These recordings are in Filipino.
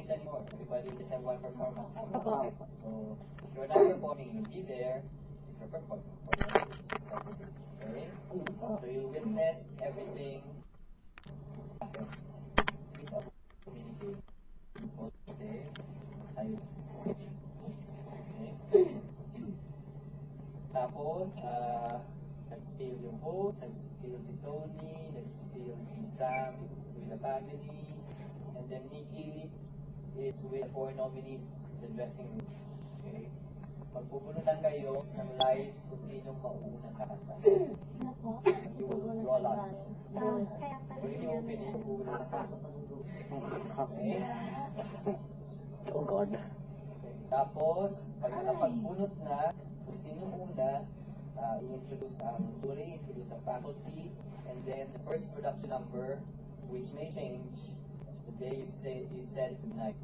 change anymore. Everybody just have one performance. So if you're not performing, you'll be there. If you're performing, okay? So you witness everything. Please communicate. Okay. Tapos, let's feel yung host, let's feel si Tony, let's feel si Sam with the family, and then Nikki is with 4 nominees in the dressing room. Okay? Magpupunutan kayo ng live kung sinong mauunang kakanta. You will draw lots. When you open it, who will okay? Oh God. Tapos, pag nakapagpunot na, kung sino una, i-introduce ang jury, introduce ang faculty, and then the first production number, which may change the day you said goodnight,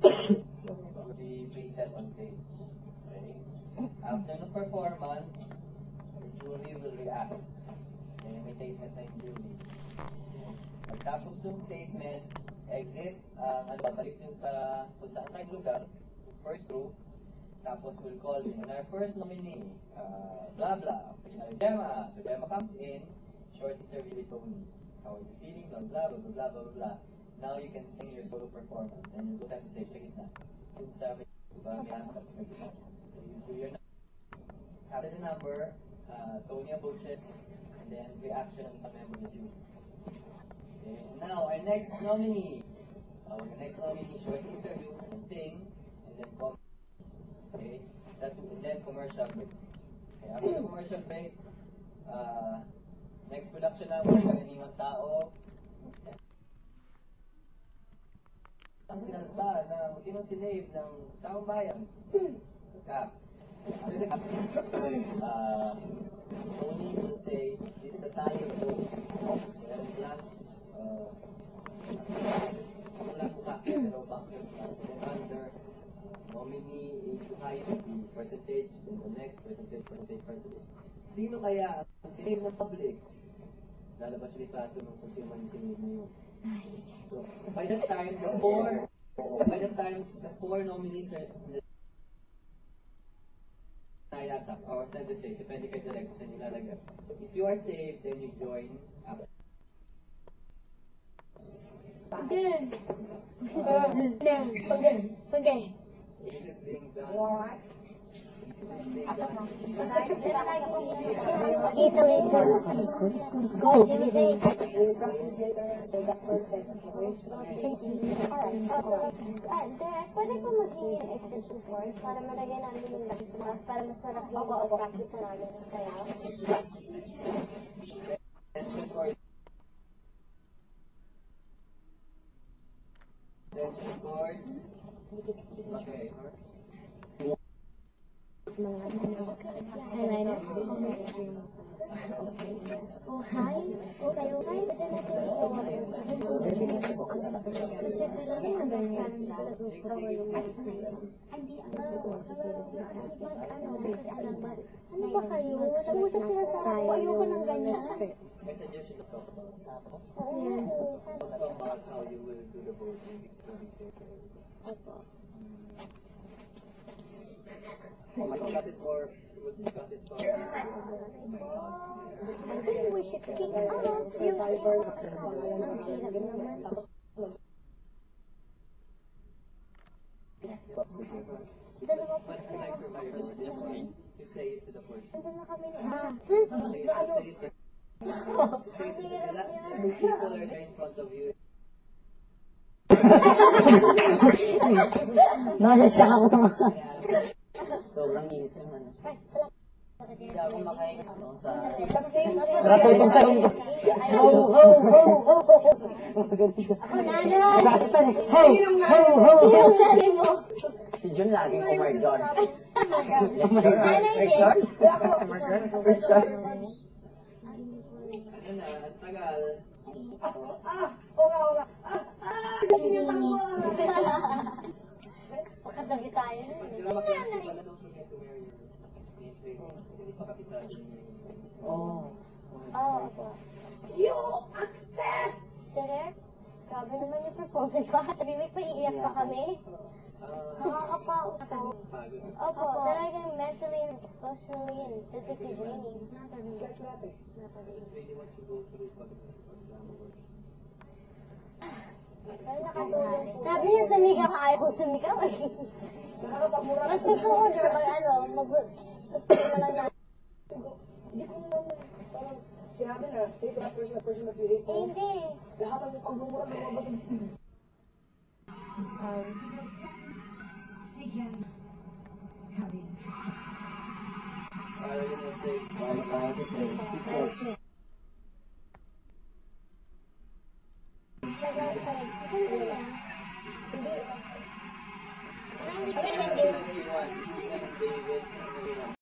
will be preset on stage. Okay? After the performance, the jury will react. Okay, may statement na yung jury. Pagtapos ng statement, exit, balik nyo sa kung saan kayo lugar, first group, tapos we'll call in. And our first nominee, blah blah, Gemma. So Gemma comes in, short interview with Tony. How are you feeling? Blah blah blah blah blah blah. Now you can sing your solo performance, and you go to stage, check it na. Yung sabi, may hanap, so you do your number. After the number, Tony approaches, and then reaction ng isang member of you. Okay. Now, our next nominee. Short interview, and sing, and then comment. Okay, and then commercial break. Okay, after the commercial break, next production na karaniwang tao. Ang sinalba ng sinong sinave ng taong bayan. So, Cap. After the Cap, Tony will say, this is a tayo po. Meron plus, walang mukha, pero boxers plus. Then under, nominee into height, the percentage, then the next percentage. Sino kaya ang sinave ng public? Lalabas yung litrato ng kung sino man yung sinave na yun. So, by that time, the four nominees are in the yata, or send the stage, depende kay direct sa nilalagay. If you are saved, then you join after. Again. This is being done. Alright. Pwede ko mag-i extension cord para malagyan namin yung last para mas marap yung practice na namin kaya. Extension cord. Okay. Eyeliner? Oh, hi. Okay. Pwede natin kasi kailangan ano ba kayo? Ano ba sinasabi? Ayoko ng ganyan. My suggestion is talk about Sabo. Yes. Talk about how you will do the voting. We'll discuss it for. I think we should kick out yung ang hirap naman. You say it to the person. Nandun na kami ni The people are there in front of you. Nasasyak ako naman. Sobrang init naman. Hindi ako makahinga sa... Ratutong sa room ko. Ako nanay! Hey! Si Jun laging oh my God. Oh my God. Richard? Richard? Ano na, tagal. Pakatabi tayo na. Sila makinig pala don't forget to wear your name plate. Hindi pa kapisado yung Oh, okay. You accept! Direct? Grabe naman yung performance ko. 3 week pa iiyak pa kami. Nakakapaos po. Opo, talagang mentally and socially and physically draining. Sabi niya sumigaw, ayaw kong sumigaw eh. Mas gusto ko na gusto ko na lang na. Hindi ko naman, parang sinabi na, say to that person that you hate mo. Hindi. Lahat ng pagmumura ng mga batang. Para yun ang safe. Para tayo sa friends.